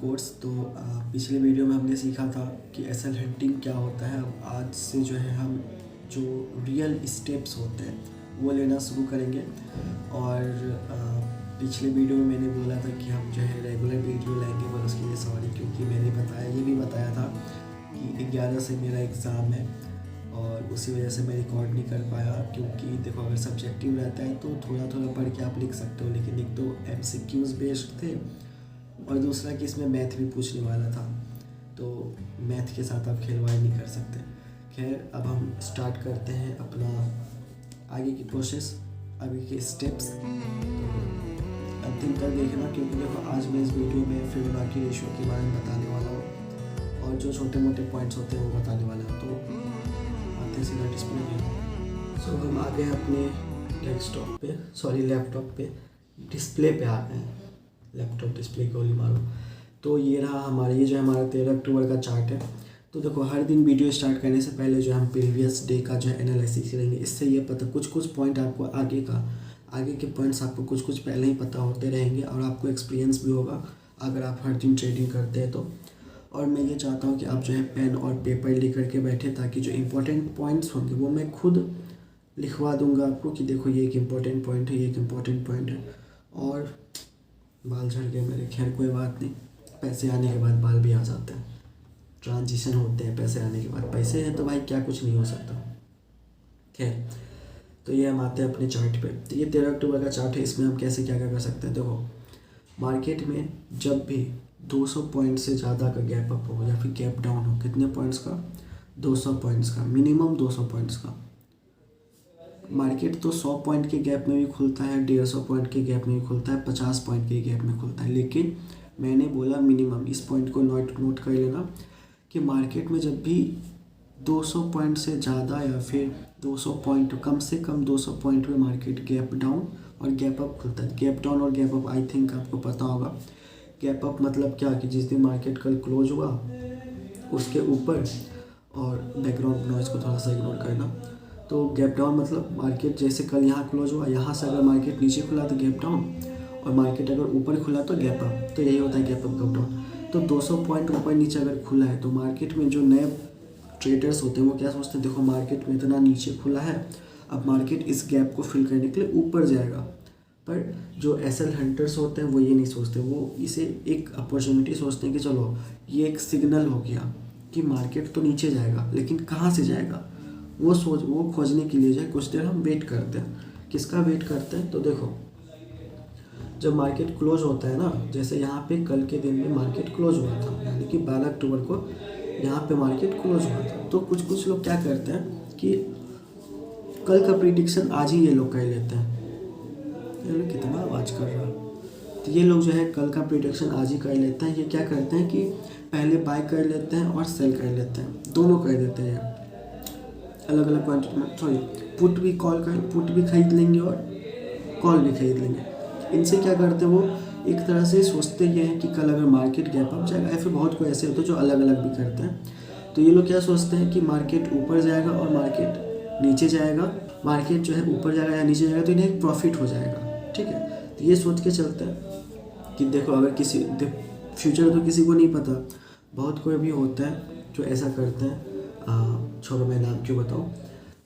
Course. तो पिछले video में हमने सीखा था कि एसएल हंटिंग क्या होता है। अब आज से जो है हम जो रियल स्टेप्स होते हैं वो लेना शुरू करेंगे। और पिछले वीडियो में मैंने बोला था कि हम जो है रेगुलर वीडियो लेंगे, पर उसके लिए सॉरी, क्योंकि मैंने ये भी बताया था कि 11 से मेरा एग्ज़ाम है और उसी वजह से मैं रिकॉर्ड नहीं कर पाया। क्योंकि देखो, अगर सब्जेक्टिव रहता है तो थोड़ा थोड़ा पढ़ के आप लिख सकते हो, लेकिन एक तो MCQs बेस्ड थे और दूसरा कि इसमें मैथ भी पूछने वाला था, तो मैथ के साथ आप खिलवाड़ नहीं कर सकते। खैर, अब हम स्टार्ट करते हैं अपना आगे की प्रोसेस, आगे के स्टेप्स। अंतिम तक देखना, क्योंकि देखो आज मैं इस वीडियो में फिबोनाची रेशियो के बारे में बताने वाला हूँ और जो छोटे मोटे पॉइंट्स होते हैं वो बताने वाला हूँ। तो आते हैं सीधा डिस्प्ले में। सो हम आ गए अपने डेस्कटॉप पे, सॉरी लैपटॉप पे, डिस्प्ले पे आ गए हैं। लैपटॉप डिस्प्ले गोली मारो। तो ये रहा हमारा, ये जो हमारा 13 अक्टूबर का चार्ट है। तो देखो, हर दिन वीडियो स्टार्ट करने से पहले जो हम प्रीवियस डे का जो है एनालिसिस करेंगे। इससे ये पता कुछ पॉइंट आपको आगे के पॉइंट्स आपको कुछ पहले ही पता होते रहेंगे और आपको एक्सपीरियंस भी होगा अगर आप हर दिन ट्रेडिंग करते हैं तो। और मैं ये चाहता हूँ कि आप जो है पेन और पेपर लेकर के बैठे, ताकि जो इम्पोर्टेंट पॉइंट्स होंगे वो मैं खुद लिखवा दूंगा आपको कि देखो ये एक इम्पोर्टेंट पॉइंट है, ये एक इम्पोर्टेंट पॉइंट है। और बाल झड़ गए मेरे, खैर कोई बात नहीं, पैसे आने के बाद बाल भी आ जाते हैं, ट्रांजिशन होते हैं पैसे आने के बाद। पैसे हैं तो भाई क्या कुछ नहीं हो सकता। खैर, तो ये हम आते हैं अपने चार्ट पे। तो ये 13 अक्टूबर का चार्ट है। इसमें हम कैसे क्या क्या कर सकते हैं। देखो, मार्केट में जब भी 200 पॉइंट से ज़्यादा का गैप अप हो या फिर गैप डाउन हो, कितने पॉइंट्स का, 200 पॉइंट्स का, मिनिमम 200 पॉइंट्स का। मार्केट तो 100 पॉइंट के गैप में भी खुलता है, 150 पॉइंट के गैप में भी खुलता है, 50 पॉइंट के गैप में खुलता है, लेकिन मैंने बोला मिनिमम। इस पॉइंट को नोट कर लेना कि मार्केट में जब भी 200 पॉइंट से ज़्यादा या फिर 200 पॉइंट, कम से कम 200 पॉइंट में मार्केट गैप डाउन और गैप अप खुलता है। गैप डाउन और गैप अप आई थिंक आपको पता होगा। गैप अप मतलब क्या, कि जिस दिन मार्केट कल क्लोज हुआ उसके ऊपर, और बैकग्राउंड नॉइज़ को थोड़ा सा इग्नोर करना। तो गैप डाउन मतलब मार्केट जैसे कल यहाँ क्लोज हुआ, यहाँ से अगर मार्केट नीचे खुला तो गैप डाउन, और मार्केट अगर ऊपर खुला तो गैप अप। तो यही होता है गैप अप गैप डाउन। तो 200 पॉइंट ऊपर नीचे अगर खुला है तो मार्केट में जो नए ट्रेडर्स होते हैं वो क्या सोचते हैं, देखो मार्केट में इतना नीचे खुला है, अब मार्केट इस गैप को फिल करने के लिए ऊपर जाएगा। पर जो एसएल हंटर्स होते हैं वो ये नहीं सोचते, वो इसे एक अपॉर्चुनिटी सोचते हैं कि चलो ये एक सिग्नल हो गया कि मार्केट तो नीचे जाएगा, लेकिन कहाँ से जाएगा वो खोजने के लिए जो है कुछ देर हम वेट करते हैं। किसका वेट करते हैं, तो देखो जब मार्केट क्लोज होता है ना, जैसे यहाँ पे कल के दिन में मार्केट क्लोज हुआ था, यानी कि 12 अक्टूबर को यहाँ पे मार्केट क्लोज हुआ था। तो कुछ लोग क्या करते हैं कि कल का प्रिडिक्शन आज ही ये लोग कर लेते हैं। ये लोग कितना आवाज़ कर रहा है। तो ये लोग जो है कल का प्रिडिक्शन आज ही कर लेते हैं। ये क्या करते हैं कि पहले बाय कर लेते हैं और सेल कर लेते हैं, दोनों कर देते हैं अलग अलग क्वांटिटी में। सॉरी, पुट भी खरीद लेंगे और कॉल भी खरीद लेंगे। इनसे क्या करते हैं, वो एक तरह से सोचते ये हैं कि कल अगर मार्केट गैप अप जाएगा, या फिर बहुत कोई ऐसे होते हैं जो अलग अलग भी करते हैं। तो ये लोग क्या सोचते हैं कि मार्केट ऊपर जाएगा और मार्केट नीचे जाएगा, मार्केट जो है ऊपर जाएगा या नीचे जाएगा तो इन्हें एक प्रॉफिट हो जाएगा। ठीक है, तो ये सोच के चलते हैं कि देखो अगर फ्यूचर तो किसी को नहीं पता, बहुत कोई भी होता है जो ऐसा करते हैं। छोड़ो, मैं नाम क्यों बताऊँ।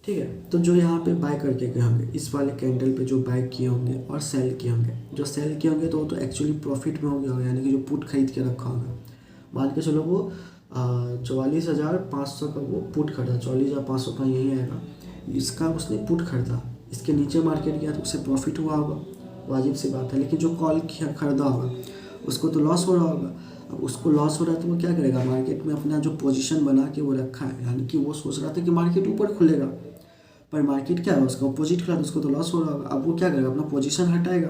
ठीक है, तो जो यहाँ पे बाय करके गए होंगे, इस वाले कैंडल पे जो बाय किए होंगे और सेल किए होंगे, जो सेल किए होंगे तो वो तो एक्चुअली प्रॉफिट में होंगे, यानी कि जो पुट खरीद के रखा होगा। मान के चलो वो 44,500 का वो पुट खरीदा, 44,500 का यही आएगा, इसका उसने पुट खरीदा, इसके नीचे मार्केट गया तो उससे प्रॉफिट हुआ होगा, वाजिब सी बात है। लेकिन जो कॉल खरीदा होगा उसको तो लॉस हो रहा होगा। अब उसको लॉस हो रहा है तो वो क्या करेगा, मार्केट में अपना जो पोजीशन बना के वो रखा है, यानी कि वो सोच रहा था कि मार्केट ऊपर खुलेगा, पर मार्केट क्या है, उसका अपोजिट खुला तो उसको तो लॉस हो रहा होगा। अब वो क्या करेगा, अपना पोजीशन हटाएगा।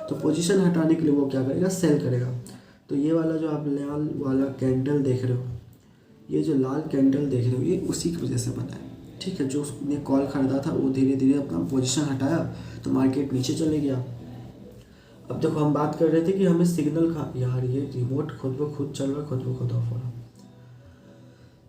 तो पोजीशन हटाने के लिए वो क्या करेगा, सेल करेगा। तो ये वाला जो आप लाल वाला कैंडल देख रहे हो, ये जो लाल कैंडल देख रहे हो, ये उसी की वजह से बना है। ठीक है, जो उसने कॉल खरीदा था वो धीरे धीरे अपना पोजीशन हटाया तो मार्केट नीचे चले गया। अब देखो, हम बात कर रहे थे कि हमें सिग्नल कहाँ, यार ये रिमोट खुद ब खुद चल रहा, खुद ब खुद ऑफ हो रहा।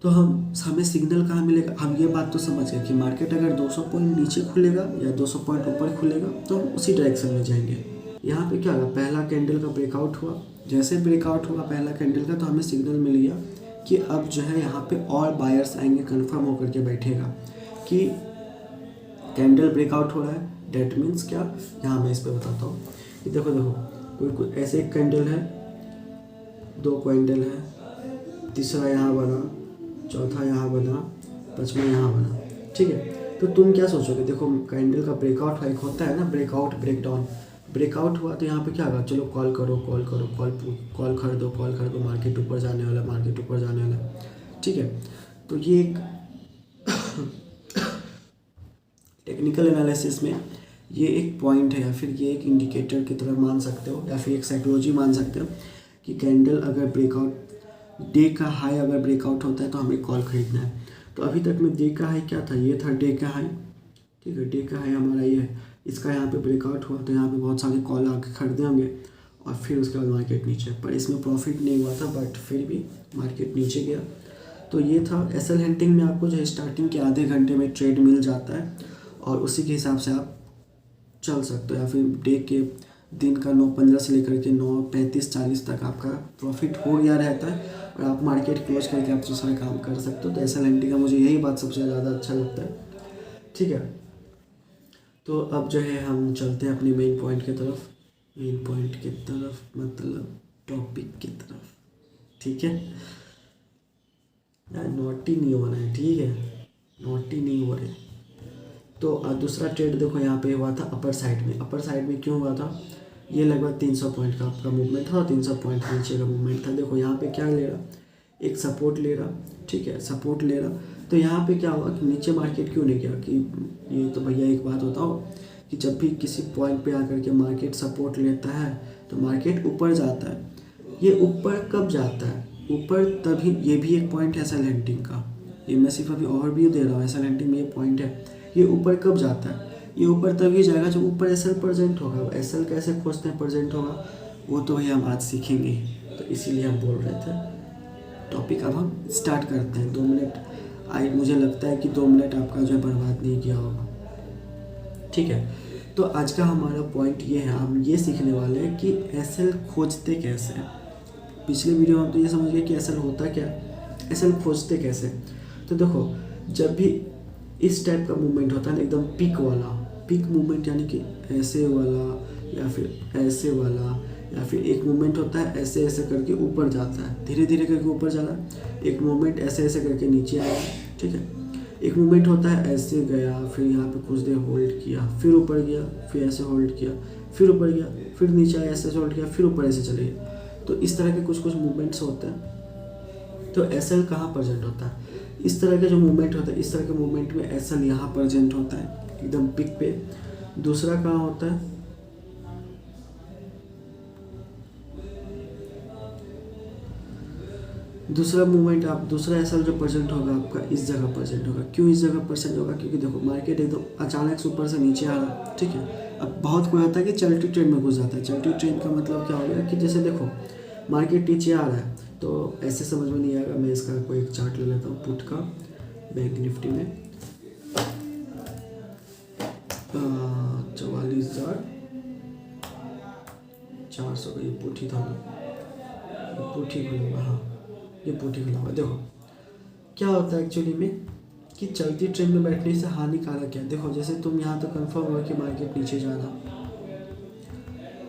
तो हमें सिग्नल कहाँ मिलेगा। हम ये बात तो समझ गए कि मार्केट अगर 200 पॉइंट नीचे खुलेगा या 200 पॉइंट ऊपर खुलेगा तो हम उसी डायरेक्शन में जाएंगे। यहाँ पे क्या होगा, पहला कैंडल का ब्रेकआउट हुआ, जैसे ब्रेकआउट हुआ पहला कैंडल का तो हमें सिग्नल मिल गया कि अब जो है यहाँ पे और बायर्स आएंगे, कंफर्म होकर के बैठेगा कि कैंडल ब्रेकआउट हो रहा है। डेट मीन्स क्या, यहाँ मैं इस पर बताता हूँ कि देखो कोई ऐसे एक कैंडल है, दो कैंडल है, तीसरा यहाँ बना, चौथा यहाँ बना, पांचवा यहाँ बना, ठीक है। तो तुम क्या सोचोगे, देखो कैंडल का ब्रेकआउट एक होता है ना, ब्रेकआउट ब्रेकडाउन। ब्रेकआउट हुआ तो यहाँ पे क्या होगा, चलो कॉल करो, कॉल खरीदो, मार्केट ऊपर जाने वाला, ठीक है। तो ये एक टेक्निकल एनालिसिस में ये एक पॉइंट है, या फिर ये एक इंडिकेटर की तरह मान सकते हो, या फिर एक साइकोलॉजी मान सकते हो कि कैंडल अगर ब्रेकआउट, डे का हाई अगर ब्रेकआउट होता है तो हमें कॉल खरीदना है। तो अभी तक में डे का हाई क्या था, ये था डे का हाई, ठीक है। डे का हाई हमारा ये है, इसका यहाँ पे ब्रेकआउट हुआ तो यहाँ पे बहुत सारे कॉल आके खरीदे होंगे और फिर उसके बाद मार्केट नीचे, पर इसमें प्रॉफिट नहीं हुआ था, बट फिर भी मार्केट नीचे गया। तो ये था एसएल हंटिंग में आपको जो है स्टार्टिंग के आधे घंटे में ट्रेड मिल जाता है और उसी के हिसाब से आप चल सकते हो, या फिर डे के दिन का 9:15 से लेकर के 9:35-40 तक आपका प्रॉफिट हो गया रहता है और आप मार्केट क्लोज करके आप दूसरा काम कर सकते हो। तो एसएल हंटिंग का मुझे यही बात सबसे ज़्यादा अच्छा लगता है, ठीक है। तो अब जो है हम चलते हैं अपने मेन पॉइंट की तरफ, मतलब टॉपिक की तरफ, ठीक है। यार नोटी नहीं होना है, ठीक है, नोटी नहीं हो रहे। तो दूसरा ट्रेड देखो यहाँ पे हुआ था अपर साइड में क्यों हुआ था, ये लगभग 300 पॉइंट का आपका मूवमेंट था और 300 पॉइंट नीचे का मूवमेंट था। देखो यहाँ पे क्या ले रहा, एक सपोर्ट ले रहा, ठीक है, सपोर्ट ले रहा। तो यहाँ पे क्या हुआ कि नीचे मार्केट क्यों नहीं गया, कि ये तो भैया एक बात बताओ कि जब भी किसी पॉइंट पे आकर के मार्केट सपोर्ट लेता है तो मार्केट ऊपर जाता है। ये ऊपर कब जाता है, ऊपर तभी, ये भी एक पॉइंट है एसएल हंटिंग का, ये मैं सिर्फ अभी ओवरव्यू दे रहा हूँ, एसएल हंटिंग में ये पॉइंट है। ये ऊपर कब जाता है, ये ऊपर तभी जाएगा जब ऊपर एसएल प्रेजेंट होगा। एसएल कैसे खोजते हैं प्रेजेंट होगा, वो तो भैया हम आज सीखेंगे, तो इसीलिए हम बोल रहे थे। टॉपिक अब हम स्टार्ट करते हैं। 2 मिनट मुझे लगता है कि 2 मिनट आपका जो है बर्बाद नहीं किया होगा, ठीक है। तो आज का हमारा पॉइंट ये है, हम ये सीखने वाले हैं कि एसएल खोजते कैसे हैं। पिछले वीडियो में हम तो ये समझ गए कि एसएल होता क्या, एसएल खोजते कैसे। तो देखो जब भी इस टाइप का मूवमेंट होता है ना, एकदम पीक मूवमेंट, यानी कि ऐसे वाला या फिर ऐसे वाला, या फिर एक मूवमेंट होता है ऐसे ऐसे करके ऊपर जाता है, धीरे धीरे करके ऊपर जा रहा है। एक मूवमेंट ऐसे ऐसे करके नीचे आया, ठीक है। एक मूवमेंट होता है ऐसे गया, फिर यहाँ पे कुछ देर होल्ड किया, फिर ऊपर गया, फिर ऐसे होल्ड किया, फिर ऊपर गया, फिर नीचे आया, ऐसे होल्ड किया, फिर ऊपर ऐसे चले गए। तो इस तरह के कुछ मूवमेंट्स होते हैं। तो एसएल कहाँ प्रेजेंट होता है, इस तरह के जो मूवमेंट होता है, इस तरह के मूवमेंट में एसएल यहाँ प्रेजेंट होता है एकदम पिक पे। दूसरा कहाँ होता है, दूसरा मूवमेंट आप, दूसरा एसएल जो प्रेजेंट होगा आपका इस जगह प्रेजेंट होगा। क्यों इस जगह प्रेजेंट होगा, क्योंकि देखो मार्केट एकदम अचानक से ऊपर से नीचे आ रहा है, ठीक है। अब बहुत कोई होता है कि चलती ट्रेंड में घुस जाता है। चलती ट्रेंड का मतलब क्या हो गया कि जैसे देखो मार्केट नीचे आ रहा है तो ऐसे समझ में नहीं आएगा। मैं इसका कोई एक चार्ट ले लेता हूँ पुट का, बैंक निफ्टी में 44,400 का ये पुट ही था ना, पुट ही खुला हुआ, हाँ ये पुट ही खुला हुआ। देखो क्या होता है एक्चुअली में कि चलती ट्रेंड में बैठने से हानिकारक है। देखो जैसे तुम यहाँ तो कंफर्म हुआ कि मार्केट नीचे जा रहा,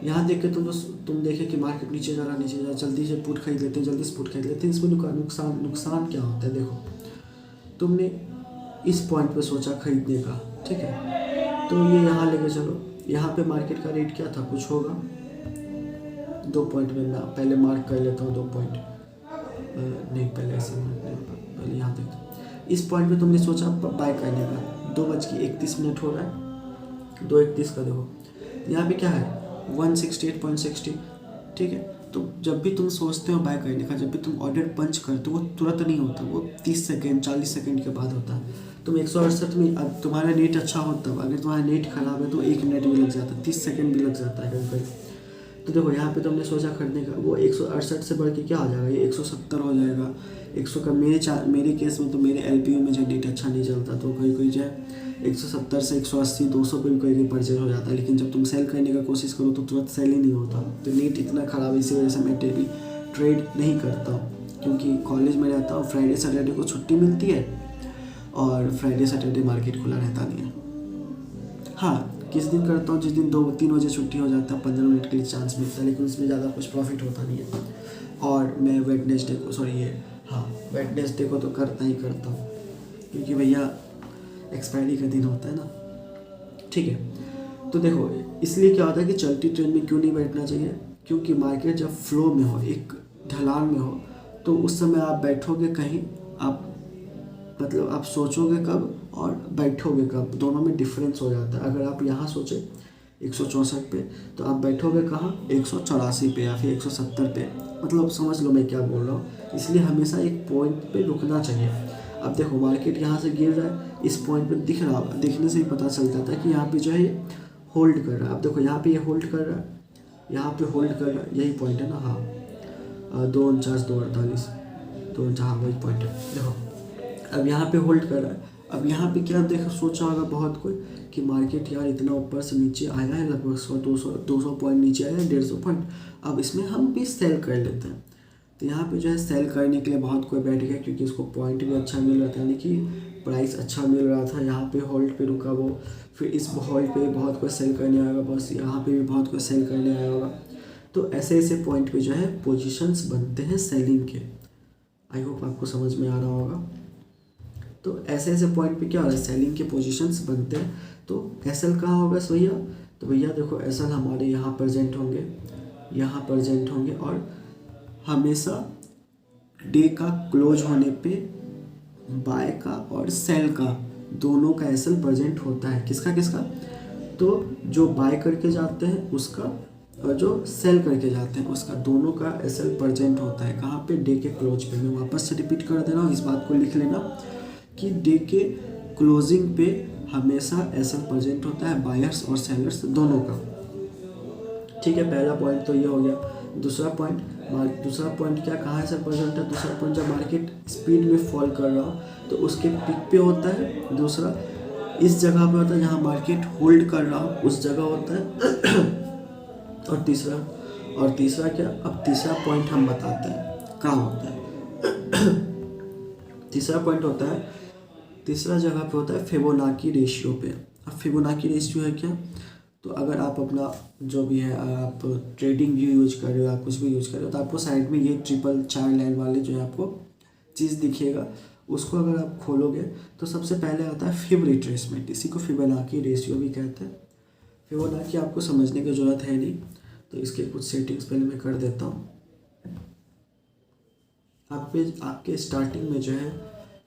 यहाँ देख के तुम देखे कि मार्केट नीचे जा रहा, जल्दी से पुट खरीद लेते हैं, जल्दी से पुट खरीद लेते हैं। इसमें नुकसान क्या होता है, देखो तुमने इस पॉइंट पे सोचा खरीदने का, ठीक है, तो ये यहाँ लेके चलो, यहाँ पे मार्केट का रेट क्या था, कुछ होगा 2 पॉइंट में। मैं पहले मार्क कर लेता हूँ 2 पॉइंट, नहीं पहले ऐसे मार्क नहीं होगा, पहले यहाँ देखते हैं। इस पॉइंट पे तुमने सोचा बाय करने का, 2:31 हो रहा है, 2:31 का देखो यहाँ पे क्या है 168.60, ठीक है। तो जब भी तुम सोचते हो बाय करने का, जब भी तुम ऑर्डर पंच करते हो, वो तुरंत नहीं होता, वो 30 सेकेंड 40 सेकेंड के बाद होता है। तुम 168 में, अब तुम्हारा नेट अच्छा होता है, अगर तुम्हारा नेट खराब है तो 1 मिनट भी लग जाता है, 30 सेकेंड भी लग जाता है कभी कभी। तो देखो यहाँ पे तुमने सोचा खरीदने का, वो 168 से बढ़ के क्या हो जाएगा, ये 170 हो जाएगा। 100 का मेरे केस में तो मेरे LPU में जो नेट अच्छा नहीं चलता, तो कोई जो है 170 से 180 200 पे भी कोई भी परचेज हो जाता है, लेकिन जब तुम सेल करने का कोशिश करो तो तुरंत सेल ही नहीं होता। तो नेट इतना ख़राब है, इसी वजह से मैं डेली ट्रेड नहीं करता हूँ, क्योंकि कॉलेज में रहता हूँ। फ्राइडे सैटरडे को छुट्टी मिलती है और फ्राइडे सैटरडे मार्केट खुला रहता नहीं है। हाँ, किस दिन करता हूँ जिस दिन 2-3 बजे छुट्टी हो जाता है, 15 मिनट के लिए चांस मिलता है, लेकिन उसमें ज़्यादा कुछ प्रॉफिट होता नहीं है। और मैं वेडनेसडे को तो करता ही करता हूँ, क्योंकि भैया एक्सपायरी का दिन होता है ना। ठीक है, तो देखो इसलिए क्या होता है कि चलती ट्रेन में क्यों नहीं बैठना चाहिए, क्योंकि मार्केट जब फ्लो में हो, एक ढलान में हो, तो उस समय आप बैठोगे कहीं, आप सोचोगे कब और बैठोगे कब, दोनों में डिफरेंस हो जाता है। अगर आप यहाँ सोचे 164 पे, तो आप बैठोगे कहाँ, 184 पे या फिर 170 पे। मतलब समझ लो मैं क्या बोल रहा हूँ। इसलिए हमेशा एक पॉइंट पे रुकना चाहिए। अब देखो मार्केट यहाँ से गिर रहा है, इस पॉइंट पे दिखने से ही पता चल जाता है कि यहाँ पे जो है होल्ड कर रहा है। अब देखो यहाँ पे ये होल्ड कर रहा है, यहाँ पे होल्ड कर रहा है, यही पॉइंट है ना। हाँ, 249 248 हाँ वही पॉइंट है। देखो अब यहाँ पे होल्ड कर रहा है। अब यहाँ पे क्या देखो सोचा होगा बहुत कोई कि मार्केट यार इतना ऊपर से नीचे आया है, लगभग 100-200 पॉइंट नीचे आया है, 150 पॉइंट, अब इसमें हम भी सेल कर लेते हैं। तो यहाँ पे जो है सेल करने के लिए बहुत कोई बैठ गया, क्योंकि उसको पॉइंट भी अच्छा मिल रहा था, यानी कि प्राइस अच्छा मिल रहा था। यहाँ पे होल्ड पे रुका वो, फिर इस होल्ड पे बहुत कोई सेल करने आएगा, बस यहाँ पे भी बहुत कोई सेल करने आया होगा। तो ऐसे ऐसे पॉइंट पे जो है पोजीशंस बनते हैं सेलिंग के। आई होप आपको समझ में आ रहा होगा। तो ऐसे ऐसे पॉइंट पे क्या हो रहा है, सेलिंग के पोजीशंस बनते हैं। तो एसएल कहाँ होगा भैया, तो भैया देखो एसएल हमारे यहाँ प्रेजेंट होंगे, और हमेशा डे का क्लोज होने पे बाय का और सेल का दोनों का एसएल प्रेजेंट होता है। किसका, तो जो बाय करके जाते हैं उसका और जो सेल करके जाते हैं उसका, दोनों का एसएल प्रेजेंट होता है। कहाँ पे, डे के क्लोज पे। मैं वापस से रिपीट कर दे रहा हूँ, इस बात को लिख लेना कि डे के क्लोजिंग पे हमेशा एसएल प्रेजेंट होता है, बायर्स और सेलर्स दोनों का। ठीक है, पहला पॉइंट तो ये हो गया। दूसरा पॉइंट क्या, कहाँ एसएल प्रेजेंट है। दूसरा पॉइंट जब मार्केट स्पीड में फॉल कर रहा हो तो उसके पिक पे होता है। दूसरा इस जगह पे होता है जहाँ मार्केट होल्ड कर रहा हो, उस जगह होता है। और तीसरा क्या, अब तीसरा पॉइंट हम बताते हैं कहाँ होता है। तीसरा पॉइंट होता है, तीसरा जगह पे होता है फिबोनाची रेशियो पे। अब फिबोनाची रेशियो है क्या, तो अगर आप अपना जो भी है, आप ट्रेडिंग व्यू यूज कर रहे हो या कुछ भी यूज कर रहे हो, तो आपको साइड में ये ट्रिपल 4 लाइन वाले जो है आपको चीज़ दिखेगा। उसको अगर आप खोलोगे तो सबसे पहले आता है फिब रिट्रेसमेंट, इसी को फिबोनाची रेशियो भी कहते हैं। फिबोनाची आपको समझने की ज़रूरत है नहीं, तो इसके कुछ सेटिंग्स पहले मैं कर देता हूँ। आपके स्टार्टिंग में जो है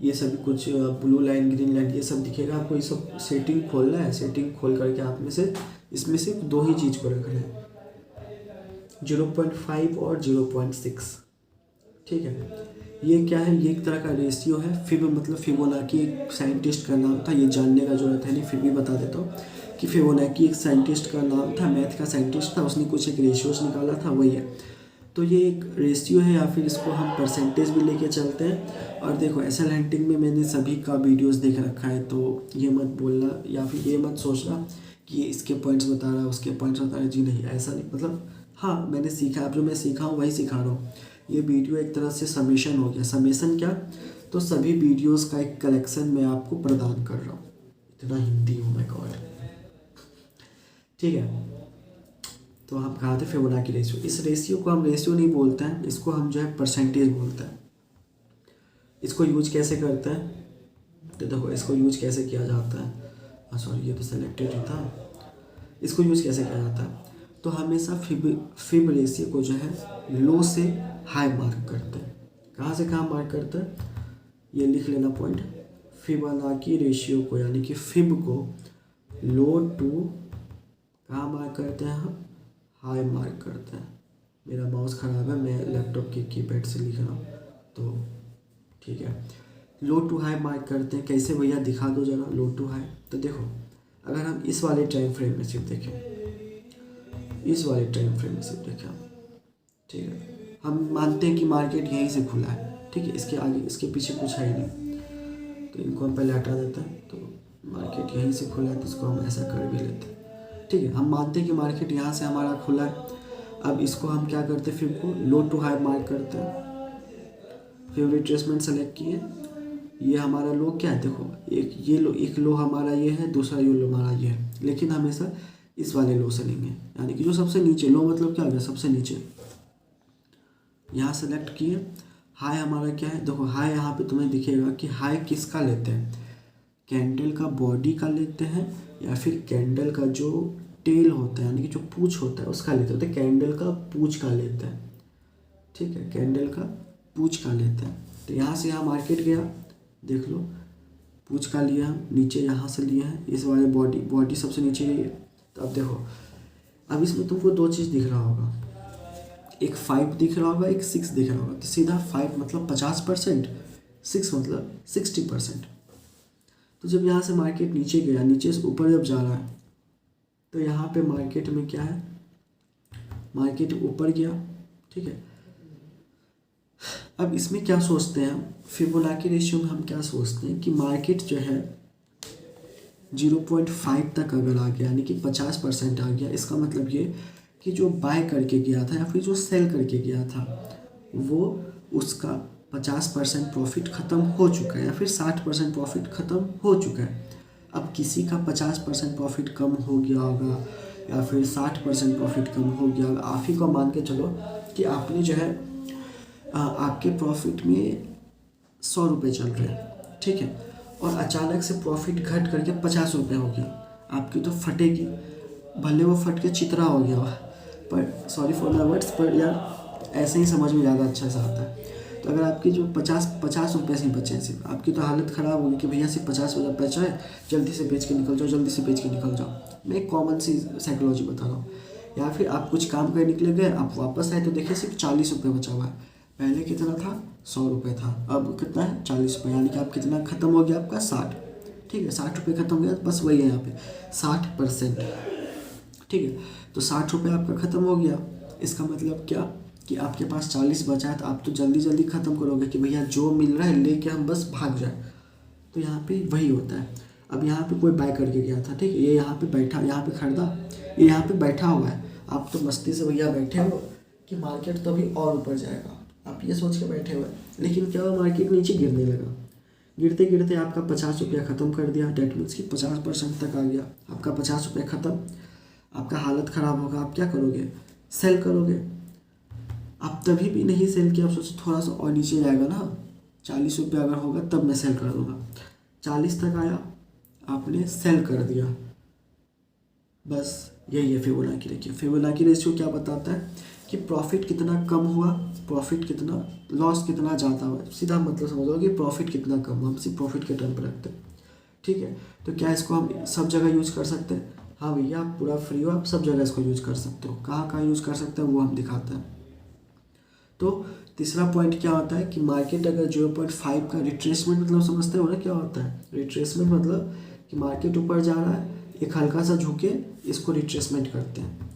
ये सभी कुछ ब्लू लाइन, ग्रीन लाइन, ये सब दिखेगा आपको। ये सब सेटिंग खोलना है। सेटिंग खोल करके आप में से इसमें सिर्फ 2 ही चीज़ को रखना है, 0.5 और 0.6। ठीक है, ये क्या है, ये एक तरह का रेशियो है। फिब मतलब फिबोनाची एक साइंटिस्ट का नाम था, ये जानने का जरूरत है नहीं, फिर भी बता देता हूँ कि फिबोनाची एक साइंटिस्ट का नाम था, मैथ का साइंटिस्ट था, उसने कुछ एक रेशियोज निकाला था, वही है। तो ये एक रेशियो है, या फिर इसको हम परसेंटेज भी लेके चलते हैं। और देखो एसएल हंटिंग में मैंने सभी का वीडियोस देख रखा है, तो ये मत बोलना या फिर ये मत सोचना कि इसके पॉइंट्स बता रहा है, उसके पॉइंट्स बता रहा है। जी नहीं, ऐसा नहीं। मतलब हाँ, मैंने सीखा, अब जो मैं सीखा हूँ वही सिखा रहा हूँ। ये वीडियो एक तरह से समेशन हो गया। समेशन क्या, तो सभी वीडियोस का एक कलेक्शन मैं आपको प्रदान कर रहा हूँ। इतना हिंदी हूँ मैं, गॉड। ठीक है, तो हम कहा थे फिबोनाची रेशियो। इस रेशियो को हम रेशियो नहीं बोलते हैं, इसको हम जो है परसेंटेज बोलते हैं। इसको यूज कैसे करते हैं, तो देखो इसको यूज कैसे किया जाता है। सॉरी, ये तो सेलेक्टेड ही था। इसको यूज कैसे किया जाता है, तो हमेशा फिब रेशियो को जो है लो से हाई मार्क करते हैं। कहाँ से कहाँ मार्क करते हैं, ये लिख लेना पॉइंट। फिबोनाची रेशियो को यानी कि फिब को लो टू कहाँ मार्क करते हैं, हम हाई मार्क करते हैं। मेरा माउस ख़राब है, मैं लैपटॉप के कीपैड से लिख रहा हूँ, तो ठीक है। लो टू हाई मार्क करते हैं। कैसे भैया, दिखा दो ज़रा लो टू हाई। तो देखो अगर हम इस वाले टाइम फ्रेम में सिर्फ देखें, ठीक है, हम मानते हैं कि मार्केट यहीं से खुला है। ठीक है, इसके आगे इसके पीछे कुछ है ही नहीं, तो इनको हम पहले हटा देते हैं। तो मार्केट यहीं से खुला है तो इसको हम ऐसा कर भी लेते हैं। ठीक है, हम मानते हैं कि मार्केट यहाँ से हमारा खुला है। अब इसको हम क्या करते हैं, फिर को लो टू हाई मार्क करते हैं। फिर रिट्रेसमेंट सेलेक्ट किए, ये हमारा लो क्या है, देखो एक ये लो, एक लो हमारा ये है, दूसरा ये लो हमारा ये है, लेकिन हमेशा इस वाले लो से लेंगे, यानी कि जो सबसे नीचे लो मतलब क्या हो गया, सबसे नीचे। यहाँ सेलेक्ट किए, हाई हमारा क्या है, देखो हाई यहाँ पे तुम्हें दिखेगा कि हाई किसका लेते हैं, कैंडल का बॉडी का लेते हैं या फिर कैंडल का जो टेल होता है यानी कि जो पूंछ होता है उसका लेते हैं, तो कैंडल का पूंछ का लेते हैं। ठीक है, कैंडल का पूंछ का लेते हैं। तो यहाँ से यहाँ मार्केट गया, देख लो पूंछ का लिया हम, नीचे यहाँ से लिए हैं इस वाले बॉडी सबसे नीचे गई है। तो अब देखो, अब इसमें तुमको दो चीज़ दिख रहा होगा, एक 5 दिख रहा होगा, एक 6 दिख रहा होगा। तो सीधा 5 मतलब 50%, 6 मतलब 60%। तो जब यहाँ से मार्केट नीचे गया, नीचे से ऊपर जब जा रहा है, तो यहाँ पे मार्केट में क्या है, मार्केट ऊपर गया। ठीक है, अब इसमें क्या सोचते हैं हम, फिबोनाची रेशियो में हम क्या सोचते हैं कि मार्केट जो है 0.5 तक अगर आ गया, यानी कि 50% आ गया, इसका मतलब ये कि जो बाय करके गया था या फिर जो सेल करके गया था वो उसका 50% प्रॉफिट ख़त्म हो चुका है या फिर 60% प्रॉफिट ख़त्म हो चुका है। अब किसी का 50% प्रॉफिट कम हो गया होगा या फिर 60% प्रॉफिट कम हो गया होगा, आप ही को मान के चलो कि आपने जो है आपके प्रॉफिट में 100 रुपये चल रहे हैं। ठीक है, और अचानक से प्रॉफिट घट करके 50 रुपये हो गया, आपकी तो फटेगी, भले वो फट के चित्रा हो गया, पर सॉरी फॉर द वर्ड्स, पर यार ऐसे ही समझ में ज़्यादा अच्छा सा आता है। तो अगर आपकी जो 50 रुपये से ही बचे हैं सिर्फ, आपकी तो हालत ख़राब होगी कि भैया सिर्फ 50 रुपये बचा है, जल्दी से बेच के निकल जाओ, जल्दी से बेच के निकल जाओ। मैं एक कॉमन सी साइकोलॉजी बता रहा हूँ। या फिर आप कुछ काम कर निकले गए, आप वापस आए तो देखिए सिर्फ 40 रुपये बचा हुआ है, पहले कितना था 100 रुपये था, अब कितना है 40 रुपये, यानी कि आप कितना ख़त्म हो गया आपका 60। ठीक है, 60 रुपये ख़त्म हो गया, बस वही है यहाँ पे 60%। ठीक है, तो 60 रुपये आपका ख़त्म हो गया, इसका मतलब क्या कि आपके पास 40 बचा है, तो आप तो जल्दी जल्दी ख़त्म करोगे कि भैया जो मिल रहा है लेके हम बस भाग जाए। तो यहाँ पे वही होता है। अब यहाँ पे कोई बाय करके गया था, ठीक है, ये यहाँ पे बैठा, यहाँ पे खरीदा, ये यहाँ पे बैठा हुआ है, आप तो मस्ती से भैया बैठे हो कि मार्केट तो अभी और ऊपर जाएगा, आप ये सोच के बैठे हुए, लेकिन क्या हुआ, मार्केट नीचे गिरने लगा, गिरते गिरते आपका 50 रुपया ख़त्म कर दिया, डेट मीन्स कि 50% तक आ गया, आपका 50 रुपया ख़त्म, आपका हालत ख़राब होगा, आप क्या करोगे, सेल करोगे। आप तभी भी नहीं सेल किया, आप सोचो थोड़ा सा और नीचे जाएगा ना, 40 रुपया अगर होगा तब मैं सेल कर दूँगा, 40 तक आया, आपने सेल कर दिया, बस यही है फिबोनाची रेशियो। फिबोनाची रेशियो क्या बताता है कि प्रॉफिट कितना कम हुआ, प्रॉफिट कितना, लॉस कितना ज़्यादा हुआ, सीधा मतलब समझ लो कि प्रॉफिट कितना कम हुआ, हम सिर्फ प्रॉफिट के टर्म पर रखते हैं। ठीक है, तो क्या इसको हम सब जगह यूज़ कर सकते हैं, हाँ भैया आप पूरा फ्री हो, आप सब जगह इसको यूज़ कर सकते हो, कहाँ कहाँ यूज़ कर सकते हैं वो हम दिखाते हैं। तो तीसरा पॉइंट क्या होता है कि मार्केट अगर 0.5 का रिट्रेसमेंट मतलब समझते हो ना क्या होता है, रिट्रेसमेंट मतलब कि मार्केट ऊपर जा रहा है, एक हल्का सा झुके, इसको रिट्रेसमेंट करते हैं,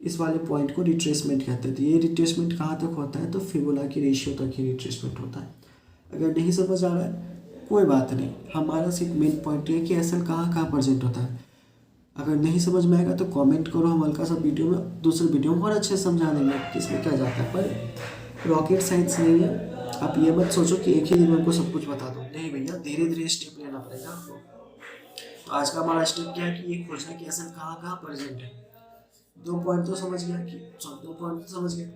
इस वाले पॉइंट को रिट्रेसमेंट कहते हैं। तो ये रिट्रेसमेंट कहाँ तक होता है, तो फिबोनाची रेशियो तक ही रिट्रेसमेंट होता है। अगर नहीं समझ आ रहा है कोई बात नहीं, हमारा सिर्फ मेन पॉइंट है कि एसएल कहाँ कहाँ प्रेजेंट होता है। अगर नहीं समझ में आएगा तो कमेंट करो, हम हल्का सा वीडियो में, दूसरे वीडियो में और अच्छे से समझा देंगे कि इसमें क्या जाता है, पर रॉकेट साइंस नहीं है। आप ये मत सोचो कि एक ही दिन में आपको सब कुछ बता दो, नहीं भैया, धीरे धीरे स्टेप लेना पड़ेगा आपको। तो आज का हमारा स्टेप क्या है कि ये खोजना कि एसएल कहाँ कहाँ प्रेजेंट है। 2 पॉइंट तो समझ गया कि 2 पॉइंट तो समझ गया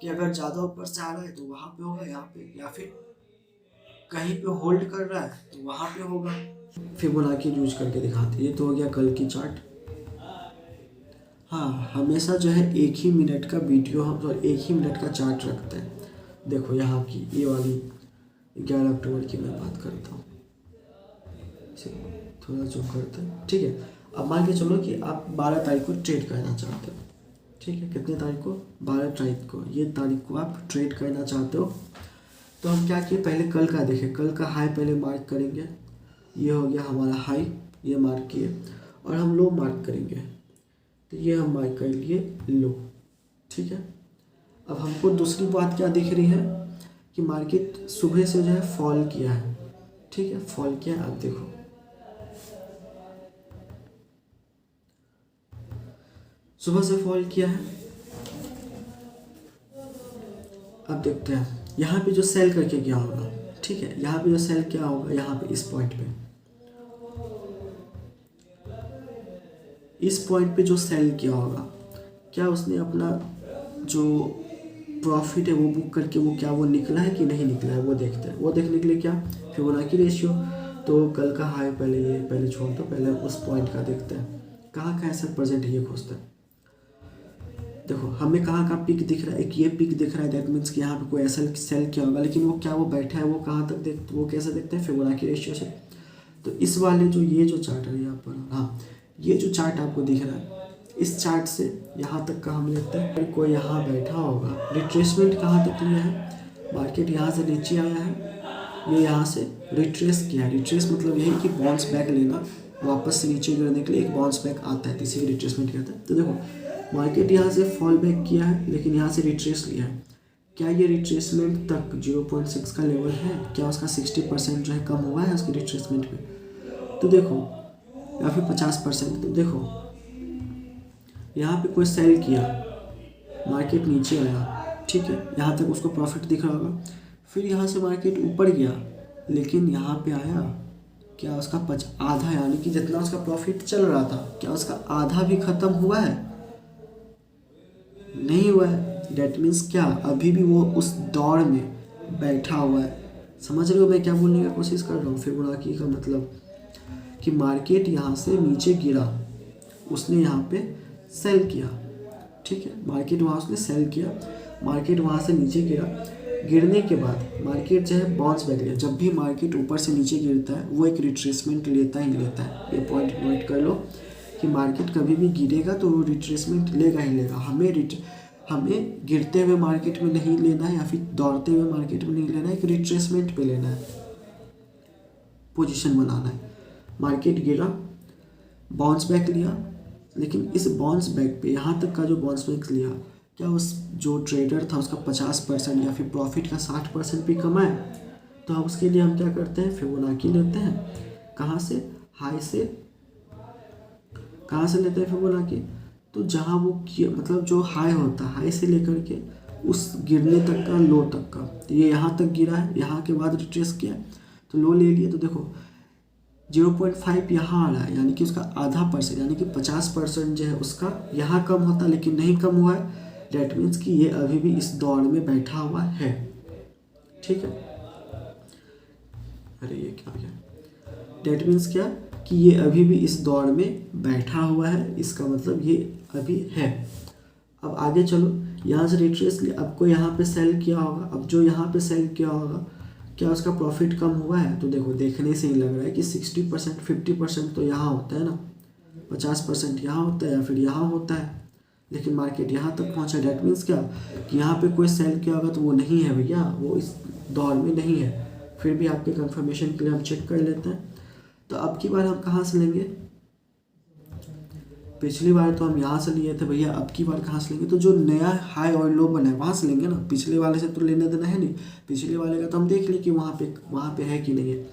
कि अगर ज़्यादा ऊपर से आ रहा है तो वहाँ पे होगा, यहाँ पे, या फिर कहीं पे होल्ड कर रहा है तो वहाँ पे होगा। फिबोनाची यूज करके दिखाते, ये तो हो गया कल की चार्ट। हाँ, हमेशा जो है एक ही मिनट का वीडियो हम तो एक ही मिनट का चार्ट रखते हैं। देखो यहाँ की ये वाली 11 अक्टूबर की मैं बात करता हूँ, थोड़ा जूम करते हैं। ठीक है, अब मान के चलो कि आप 12 तारीख को ट्रेड करना चाहते हो। ठीक है, कितने तारीख को, 12 तारीख को, ये तारीख को आप ट्रेड करना चाहते हो। तो हम क्या किए, पहले कल का देखें, कल का हाई पहले मार्क करेंगे, ये हो गया हमारा हाई, ये मार्क किए, और हम लो मार्क करेंगे, तो ये हम मार्क कर लिए लो। ठीक है, अब हमको दूसरी बात क्या दिख रही है कि मार्केट सुबह से जो है फॉल किया है। ठीक है, फॉल किया है, आप देखो सुबह से फॉल किया है। अब देखते हैं यहाँ पे जो सेल करके क्या होगा, ठीक है, यहाँ पे जो सेल क्या होगा, यहाँ पे इस पॉइंट पे जो सेल किया होगा, क्या उसने अपना जो प्रॉफिट है वो बुक करके वो निकला है कि नहीं निकला है, वो देखते हैं। वो देखने के लिए क्या, फिबोनाची रेशियो। तो कल का हाई पहले छोड़ दो, पहले उस पॉइंट का देखते हैं, कहाँ का ऐसा प्रेजेंट है ये खोजते हैं। देखो हमें कहाँ पिक दिख रहा है, एक ये पिक दिख रहा है, दैट मीन्स कि यहाँ पे कोई ऐसा सेल किया होगा, लेकिन वो बैठा है, वो कहाँ तक वो कैसे देखते हैं, फिबोनाची रेशियो से। तो इस वाले ये जो चार्ट है यहाँ पर, हाँ ये जो चार्ट आपको दिख रहा है, इस चार्ट से यहाँ तक का हम लेते हैं, कोई यहाँ बैठा होगा, रिट्रेसमेंट कहाँ तक लिया है, मार्केट यहाँ से नीचे आया है, ये यहाँ से रिट्रेस किया है। रिट्रेस मतलब यही कि बाउंस बैक लेना, वापस से नीचे गिरने के लिए एक बाउंस बैक आता है, इसी को रिट्रेसमेंट कहते हैं। तो देखो मार्केट यहाँ से फॉल बैक किया है, लेकिन यहाँ से रिट्रेस लिया है। क्या ये रिट्रेसमेंट तक 0.6 का लेवल है, क्या उसका 60% जो है कम हुआ है उसके रिट्रेसमेंट पे, तो देखो, या फिर 50%। तो देखो यहाँ पे कोई सेल किया, मार्केट नीचे आया, ठीक है, यहाँ तक उसको प्रॉफिट दिख रहा होगा। फिर यहाँ से मार्केट ऊपर गया, लेकिन यहाँ पे आया, क्या उसका आधा, यानी कि जितना उसका प्रॉफिट चल रहा था, क्या उसका आधा भी खत्म हुआ है, नहीं हुआ है। डेट मीन्स क्या, अभी भी वो उस दौर में बैठा हुआ है। समझ रहे हो मैं क्या बोलने की कोशिश कर रहा हूँ। फिबोनाची का मतलब कि मार्केट यहाँ से नीचे गिरा, उसने यहाँ पे सेल किया, ठीक है, मार्केट वहाँ उसने सेल किया, मार्केट वहाँ से नीचे गिरा, गिरने के बाद मार्केट जो है बाउंस बैक लिया। जब भी मार्केट ऊपर से नीचे गिरता है वो एक रिट्रेसमेंट लेता ही लेता है, ये पॉइंट नोट कर लो कि मार्केट कभी भी गिरेगा तो वो रिट्रेसमेंट लेगा ही लेगा। हमें गिरते हुए मार्केट में नहीं लेना है, या फिर दौड़ते हुए मार्केट में नहीं लेना है, एक रिट्रेसमेंट पे लेना है, पोजीशन बनाना है। मार्केट गिरा, बाउंस बैक लिया, लेकिन इस बाउंस बैक पे यहाँ तक का जो बाउंस बैक लिया, क्या उस जो ट्रेडर था उसका 50% या फिर प्रॉफिट का 60% भी कमाए। तो अब उसके लिए हम क्या करते हैं, फिबोनाची लेते हैं। कहाँ से, हाई से, कहाँ से लेते हैं फिबोनाची, तो जहाँ वो मतलब जो हाई होता है, हाई से लेकर के उस गिरने तक का, लो तक का। तो ये यहाँ तक गिरा है, यहाँ के बाद रिट्रेस किया, तो लो ले लिए। तो देखो 0.5 यहाँ आ रहा है, यानी कि उसका आधा परसेंट, यानी कि 50% जो है उसका यहाँ कम होता, लेकिन नहीं कम हुआ है। डेट मीन्स कि ये अभी भी इस दौर में बैठा हुआ है, ठीक है। अरे ये क्या गया, डेट मीन्स क्या कि ये अभी भी इस दौर में बैठा हुआ है, इसका मतलब ये अभी है। अब आगे चलो, यहाँ से रिट्रेस लिया, आपको यहाँ पे सेल किया होगा। अब जो यहाँ पे सेल किया होगा, क्या उसका प्रॉफिट कम हुआ है, तो देखो देखने से ही लग रहा है कि 60% 50% तो यहाँ होता है ना, 50% यहाँ होता है या फिर यहाँ होता है, लेकिन मार्केट यहाँ तक पहुँचा। डेट मीन्स क्या कि यहाँ पे कोई सेल किया होगा तो वो नहीं है भैया, वो इस दौर में नहीं है। फिर भी आपके कंफर्मेशन के लिए हम चेक कर लेते हैं। तो अब की बार हम कहाँ से लेंगे, पिछली बार तो हम यहाँ से लिए थे भैया, अब की बार कहाँ से लेंगे, तो जो नया हाई और लो बना है वहाँ से लेंगे ना, पिछले वाले से तो लेने देना है नहीं। पिछले वाले का तो हम देख लें कि वहाँ पे है कि नहीं है,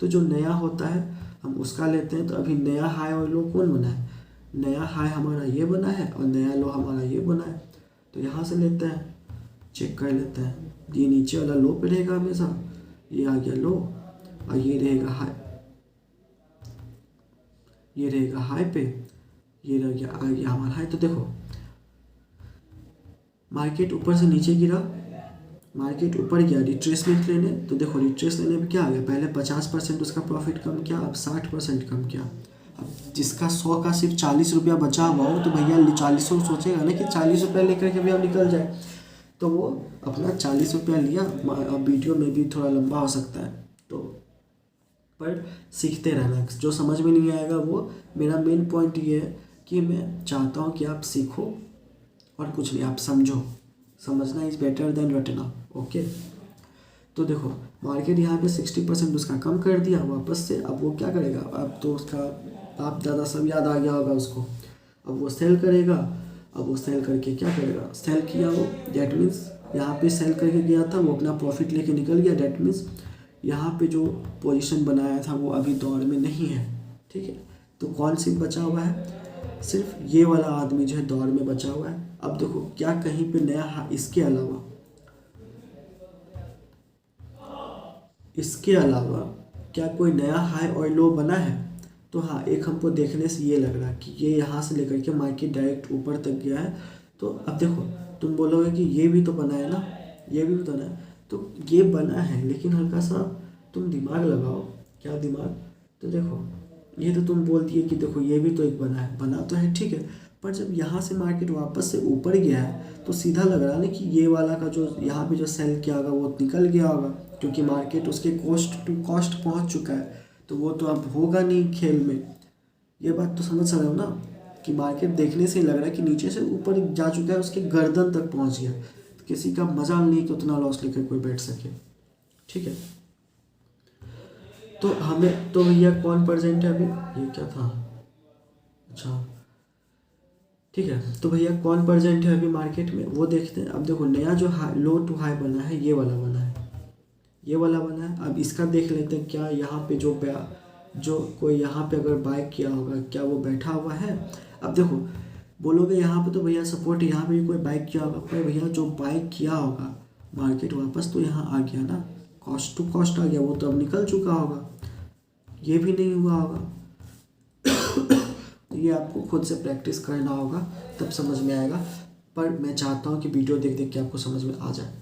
तो जो नया होता है हम उसका लेते हैं। तो अभी नया हाई और लो कौन बना है, नया हाई हमारा ये बना है और नया लो हमारा ये बना है। तो यहाँ से लेते हैं, चेक कर लेते हैं। ये नीचे वाला लो पे रहेगा हमेशा, ये आ गया लो, और ये रहेगा हाई, ये रहेगा हाई पे, ये रह गया, आ गया हमारा हाई। तो देखो मार्केट ऊपर से नीचे गिरा, मार्केट ऊपर गया रिट्रेसमेंट लेने, तो देखो रिट्रेस लेने में क्या आ गया, पहले 50% उसका प्रॉफिट कम किया, अब 60% कम किया। अब जिसका 100 का सिर्फ 40 रुपया बचा हुआ हो, तो भैया 40 सोचेगा ना कि 40 रुपया लेकर के भैया निकल जाए, तो वो अपना 40 रुपया लिया। अब वीडियो में भी थोड़ा लंबा हो सकता है, तो पर सीखते रहना, जो समझ में नहीं आएगा वो, मेरा मेन पॉइंट ये है कि मैं चाहता हूँ कि आप सीखो और कुछ नहीं, आप समझो। समझना इज़ बेटर देन रटना, ओके। तो देखो मार्केट यहाँ पे 60% उसका कम कर दिया वापस से। अब वो क्या करेगा, अब तो उसका बाप दादा सब याद आ गया होगा उसको। अब वो सेल करेगा, अब वो सेल करके क्या करेगा, सेल किया वो, डेट मीन्स यहाँ पे सेल करके गया था, वो अपना प्रॉफिट लेके निकल गया। डेट मीन्स यहाँ पे जो पोजीशन बनाया था वो अभी दौर में नहीं है, ठीक है। तो कौन सी बचा हुआ है, सिर्फ ये वाला आदमी जो है दौर में बचा हुआ है। अब देखो क्या कहीं पे नया इसके अलावा क्या कोई नया हाई और लो बना है? तो हाँ, एक हमको देखने से ये लग रहा है कि ये यहाँ से लेकर के मार्केट डायरेक्ट ऊपर तक गया है। तो अब देखो तुम बोलोगे कि ये भी तो बना है ना, ये भी तो बना है। तो ये बना है, लेकिन हल्का सा तुम दिमाग लगाओ। क्या दिमाग? तो देखो ये तो तुम बोल दिए कि देखो ये भी तो एक बना है, बना तो है ठीक है, पर जब यहाँ से मार्केट वापस से ऊपर गया है तो सीधा लग रहा है ना कि ये वाला का जो यहाँ पे जो सेल किया होगा वो निकल गया होगा, क्योंकि मार्केट उसके कॉस्ट टू कॉस्ट पहुँच चुका है। तो वो तो अब होगा नहीं खेल में। ये बात तो समझ रहे हो ना कि मार्केट देखने से ही लग रहा है कि नीचे से ऊपर जा चुका है, उसके गर्दन तक पहुँच गया। तो किसी का मजाल नहीं कि उतना लॉस लेकर कोई बैठ सके, ठीक है। तो हमें तो भैया कौन प्रेजेंट है अभी, ये क्या था, अच्छा ठीक है। तो भैया कौन प्रेजेंट है अभी मार्केट में वो देखते हैं। अब देखो नया जो हाई लो टू हाई बना है ये वाला बना है, ये वाला बना है। अब इसका देख लेते हैं क्या यहाँ पे जो कोई यहाँ पे अगर बाय किया होगा क्या वो बैठा हुआ है। अब देखो बोलोगे यहाँ पे तो भैया सपोर्ट, यहाँ पे भी कोई बाय किया होगा, पर भैया जो बाय किया होगा मार्केट वापस तो यहाँ आ गया ना, कॉस्ट टू कॉस्ट आ गया, वो तो अब निकल चुका होगा, ये भी नहीं हुआ होगा। तो ये आपको खुद से प्रैक्टिस करना होगा, तब समझ में आएगा। पर मैं चाहता हूँ कि वीडियो देख देख के आपको समझ में आ जाए,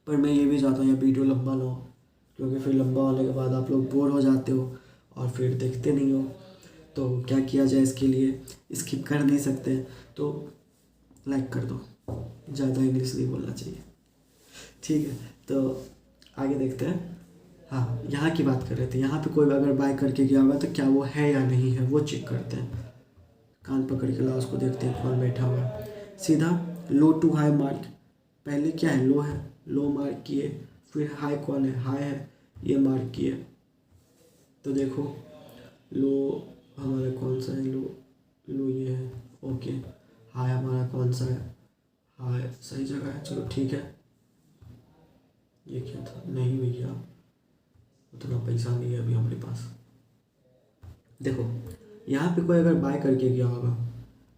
पर मैं ये भी चाहता हूँ ये वीडियो लंबा ना हो, क्योंकि फिर लंबा होने के बाद आप लोग बोर हो जाते हो और फिर देखते नहीं हो। तो क्या किया जाए इसके लिए, स्किप कर नहीं सकते तो लाइक कर दो, ज़्यादा इंग्लिश नहीं बोलना चाहिए, ठीक है। तो आगे देखते हैं। हाँ, यहाँ की बात कर रहे थे, यहाँ पे कोई अगर बाय करके गया होगा तो क्या वो है या नहीं है वो चेक करते हैं। कान पकड़ के लाओ, उसको देखते हैं कौन बैठा हुआ है। सीधा लो टू हाई मार्क, पहले क्या है, लो है, लो मार्क किए, फिर हाई कौन है, हाई है, ये मार्क किए। तो देखो लो हमारा कौन सा है, लो ये है, ओके। हाई हमारा कौन सा है, हाई सही जगह है, चलो ठीक है। ये क्या था, नहीं भैया उतना पैसा नहीं है अभी हमारे पास। देखो यहाँ पे कोई अगर बाय करके गया होगा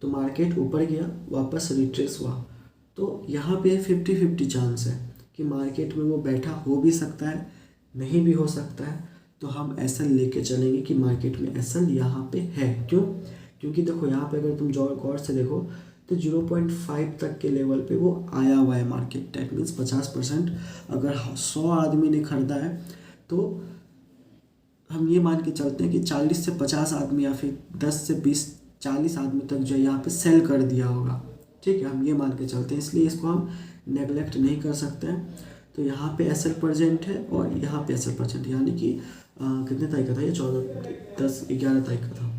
तो मार्केट ऊपर गया, वापस रिट्रेस हुआ, तो यहाँ पे 50-50 चांस है कि मार्केट में वो बैठा हो भी सकता है, नहीं भी हो सकता है। तो हम एसएल लेके चलेंगे कि मार्केट में एसएल यहाँ पे है। क्यों? क्योंकि देखो यहाँ पे अगर तुम गौर से देखो तो 0.5 तक के लेवल पे वो आया हुआ है मार्केट। That means 50%। अगर 100 आदमी ने खरीदा है तो हम ये मान के चलते हैं कि 40 से 50 आदमी या फिर 10 से 20-40 आदमी तक जो है यहाँ पे सेल कर दिया होगा, ठीक है। हम ये मान के चलते हैं, इसलिए इसको हम नेगलेक्ट नहीं कर सकते हैं। तो यहाँ पे एसएल प्रेजेंट है और यहाँ पे एसएल प्रेजेंट, यानी कि कितने तारीख का था ये, 11 तारीख का था,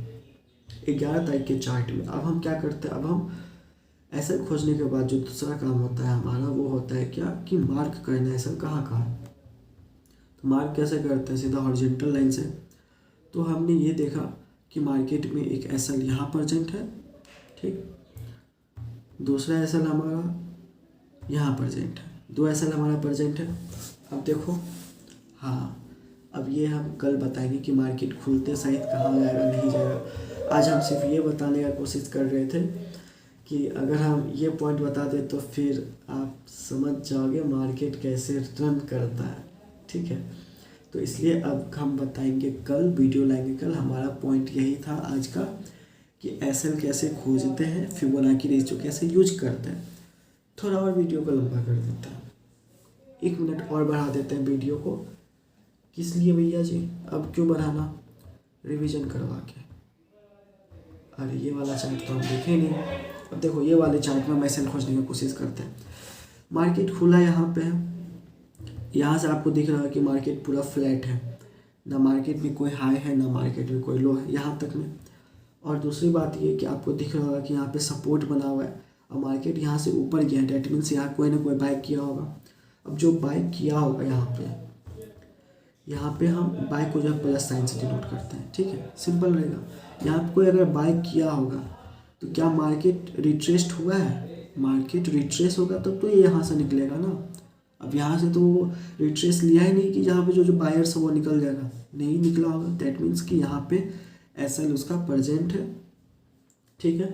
11 तारीख के चार्ट में। अब हम क्या करते हैं, अब हम एसएल खोजने के बाद जो दूसरा काम होता है हमारा वो होता है क्या कि मार्क करना, एसएल कहाँ कहाँ है। तो मार्क कैसे करते हैं, सीधा हॉरिजॉन्टल लाइन से। तो हमने ये देखा कि मार्केट में एक एसएल यहाँ प्रेजेंट है, ठीक, दूसरा एसएल हमारा यहाँ प्रेजेंट है, 2 एसएल हमारा प्रेजेंट है। अब देखो हाँ, अब ये हम कल बताएंगे कि मार्केट खुलते सहित कहाँ जाएगा नहीं जाएगा। आज हम सिर्फ ये बताने का कोशिश कर रहे थे कि अगर हम ये पॉइंट बता दें तो फिर आप समझ जाओगे मार्केट कैसे रन करता है, ठीक है। तो इसलिए अब हम बताएंगे कल, वीडियो लाएंगे कल। हमारा पॉइंट यही था आज का कि एसएल कैसे खोजते हैं, फिबोनाची रेशियो कैसे यूज करते हैं। थोड़ा और वीडियो को लंबा कर देते हैं, 1 मिनट और बढ़ा देते हैं वीडियो को। किस लिए भैया जी, अब क्यों बढ़ाना, रिवीजन करवा के। अरे ये वाला चार्ट तो हम देखे नहीं। अब देखो ये वाले चार्ट में हम एसएल खोजने की कोशिश करते हैं। मार्केट खुला यहाँ पे है, यहाँ से आपको दिख रहा है कि मार्केट पूरा फ्लैट है, ना मार्केट में कोई हाई है ना मार्केट में कोई लो है यहाँ तक में। और दूसरी बात ये कि आपको दिख रहा होगा कि यहाँ पे सपोर्ट बना हुआ है और मार्केट यहाँ से ऊपर गया है। डैट मीन्स यहाँ कोई ना कोई बाय किया होगा। अब जो बाय किया होगा यहाँ पे हम बाय को जो है प्लस साइन से डिनोट करते हैं, ठीक है, सिंपल रहेगा। यहाँ पे कोई अगर बाय किया होगा तो क्या मार्केट रिट्रेस्ड हुआ है, मार्केट रिट्रेस होगा तब तो ये यहाँ से निकलेगा ना। अब यहाँ से तो वो रिट्रेस लिया ही नहीं कि यहाँ पे जो बायर्स है वो निकल जाएगा, नहीं निकला होगा। दैट मीन्स कि यहाँ पे एसएल उसका प्रेजेंट है ठीक है,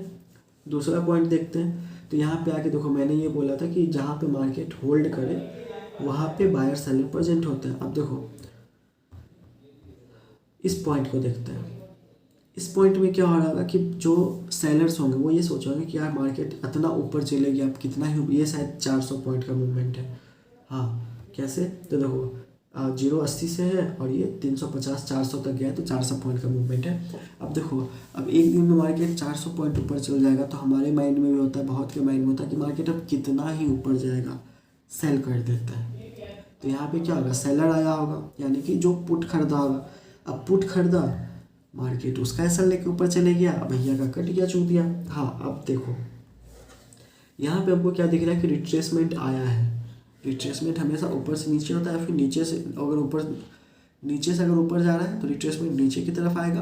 दूसरा पॉइंट देखते हैं। तो यहाँ पे आके देखो, मैंने ये बोला था कि जहाँ पे मार्केट होल्ड करे वहाँ पे बायर सेलर प्रेजेंट होते हैं। अब देखो इस पॉइंट को देखते हैं। इस पॉइंट में क्या हो रहा होगा कि जो सेलर्स होंगे वो ये सोचेंगे कि यार मार्केट इतना ऊपर चलेगी, अब कितना ही, ये शायद 400 पॉइंट का मूवमेंट है। हाँ कैसे, तो देखो 0.80 से है और ये 350 400 तक गया है, तो 400 पॉइंट का मूवमेंट है। अब देखो, अब एक दिन में मार्केट 400 पॉइंट ऊपर चल जाएगा तो हमारे माइंड में भी होता है, बहुत के माइंड में होता है कि मार्केट अब कितना ही ऊपर जाएगा, सेल कर देता है। तो यहाँ पे क्या होगा, सेलर आया होगा, यानी कि जो पुट खरीदा होगा। अब पुट खरीदा, मार्केट उसका एसएल लेके ऊपर चले गया, भैया का कट गया, चूक दिया। हाँ अब देखो यहाँ पे हमको क्या दिख रहा है कि रिट्रेसमेंट आया है। रिट्रेसमेंट हमेशा ऊपर से नीचे होता है, फिर नीचे से अगर ऊपर जा रहा है तो रिट्रेसमेंट नीचे की तरफ आएगा,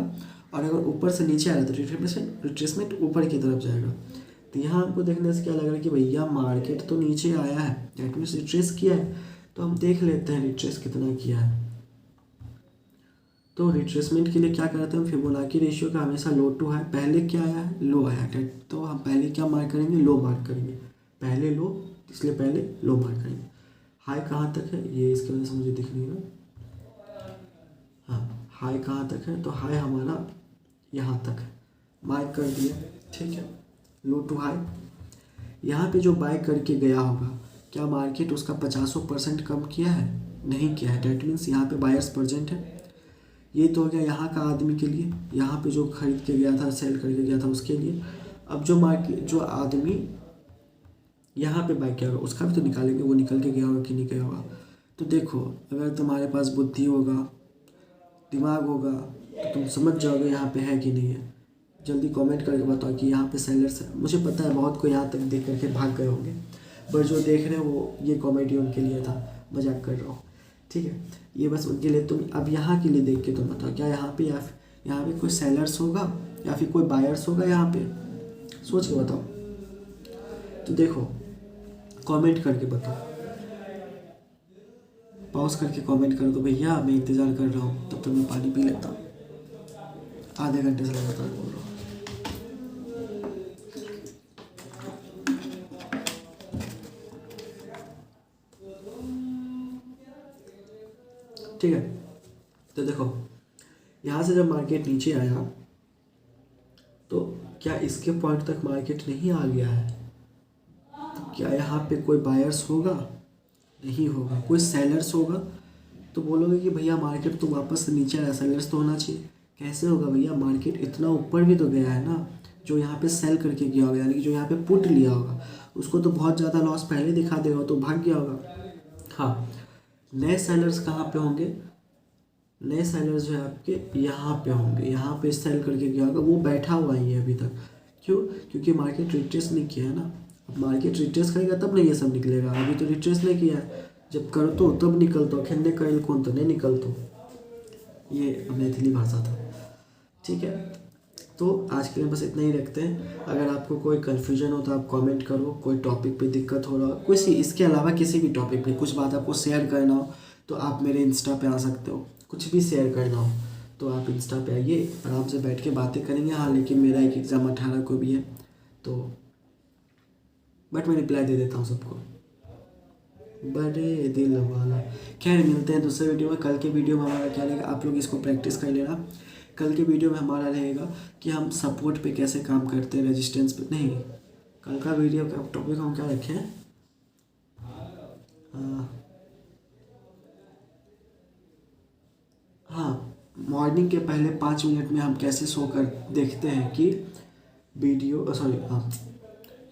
और अगर ऊपर से नीचे आ रहा है तो रिट्रेसमेंट ऊपर की तरफ जाएगा। तो यहाँ हमको देखने से क्या लग रहा है कि भैया मार्केट तो नीचे आया है, दैट मीन्स रिट्रेस किया है। तो हम देख लेते हैं रिट्रेस कितना किया है। तो रिट्रेसमेंट के लिए क्या करते हैं, फिबोनाची रेशियो का हमेशा लो टू हाई, पहले क्या आया है, लो आया है, तो हम पहले क्या मार्क करेंगे, लो मार्क करेंगे, पहले लो, इसलिए पहले लो मार्क करेंगे। हाई कहाँ तक है, ये इसकी वजह से मुझे दिख नहीं रहा। हाँ हाई कहाँ तक है, तो हाई हमारा यहाँ तक है, मार्क कर दिया, ठीक है, लो टू हाई। यहाँ पे जो बाय करके गया होगा, क्या मार्केट उसका 50% कम किया है, नहीं किया है, डैट मीन्स यहाँ पे बायर्स प्रेजेंट है। ये तो हो गया यहाँ का आदमी के लिए, यहाँ पे जो खरीद के गया था, सेल करके गया था उसके लिए। अब जो आदमी यहाँ पे बाय किया होगा उसका भी तो निकालेंगे, वो निकल के गया होगा कि नहीं गया होगा। तो देखो अगर तुम्हारे पास बुद्धि होगा, दिमाग होगा, तो तुम समझ जाओगे यहाँ पे है कि नहीं है। जल्दी कमेंट करके बताओ कि यहाँ पे सेलर्स है। मुझे पता है बहुत को यहाँ तक देख करके भाग गए होंगे, पर जो देख रहे हैं वो, ये कॉमेडी उनके लिए था, मजाक कर रहा हूँ, ठीक है, ये बस उनके लिए। तुम अब यहाँ के लिए देख के तुम बताओ क्या यहाँ पे यहाँ पे कोई सेलर्स होगा या फिर कोई बायर्स होगा, यहाँ पे सोच के बताओ। तो देखो कमेंट करके बताओ, पॉज करके कमेंट कर दो भैया, मैं इंतज़ार कर रहा हूँ, तब तक मैं पानी पी लेता हूँ। आधे घंटे से लगातार बोल रहा हूँ। ठीक है, तो देखो यहाँ से जब मार्केट नीचे आया तो क्या इसके पॉइंट तक मार्केट नहीं आ गया है, तो क्या यहाँ पे कोई बायर्स होगा, नहीं होगा। कोई सेलर्स होगा तो बोलोगे कि भैया मार्केट तो वापस से नीचे आया, सेलर्स तो होना चाहिए। कैसे होगा भैया, मार्केट इतना ऊपर भी तो गया है ना। जो यहाँ पे सेल करके गया होगा, यानी कि जो यहाँ पे पुट लिया होगा, उसको तो बहुत ज़्यादा लॉस पहले दिखा देगा, तो भाग गया होगा। हाँ, नए सेलर्स कहाँ पे होंगे, नए सेलर्स जो है आपके यहाँ पे होंगे, यहाँ पे सेल करके गया होगा, वो बैठा हुआ ही है अभी तक। क्यों, क्योंकि मार्केट रिट्रेस नहीं किया है ना। अब मार्केट रिट्रेस करेगा तब नहीं ये सब निकलेगा, अभी तो रिट्रेस नहीं किया है। जब कर तो तब निकल तो, खेलने कर कौन तो नहीं निकल तो, ये मैथिली भाषा था, ठीक है। तो आज के लिए बस इतना ही रखते हैं। अगर आपको कोई कन्फ्यूजन हो तो आप कमेंट करो, कोई टॉपिक पे दिक्कत हो रहा हो, किसी इसके अलावा किसी भी टॉपिक पे कुछ बात आपको शेयर करना हो तो आप मेरे इंस्टा पे आ सकते हो। कुछ भी शेयर करना हो तो आप इंस्टा पे आइए, आराम से बैठ के बातें करेंगे। हाँ लेकिन मेरा एक एग्ज़ाम 18 को भी है, तो बट मैं रिप्लाई दे देता हूँ सबको, बड़े दिल वाला। खैर मिलते हैं दूसरे वीडियो में। कल के वीडियो में हमारा क्या रहेगा, आप लोग इसको प्रैक्टिस कर लेना। कल के वीडियो में हमारा रहेगा कि हम सपोर्ट पे कैसे काम करते हैं, रेजिस्टेंस पे नहीं। कल का वीडियो का टॉपिक हम क्या रखें, हाँ मॉर्निंग के पहले 5 मिनट में हम कैसे सो कर देखते हैं कि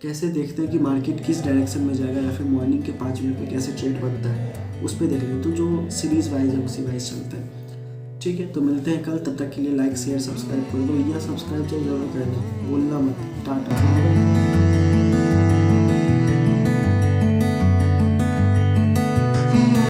कैसे देखते हैं कि मार्केट किस डायरेक्शन में जाएगा, या फिर मॉर्निंग के 5 मिनट में कैसे ट्रेड बनता है, उस पर देख लें। तो जो सीरीज़ वाइज है उसी वाइज चलता है, ठीक है। तो मिलते हैं कल, तब तक के लिए लाइक शेयर सब्सक्राइब कर दो। या सब्सक्राइब जरूर करना, बोलना मत। टाटा।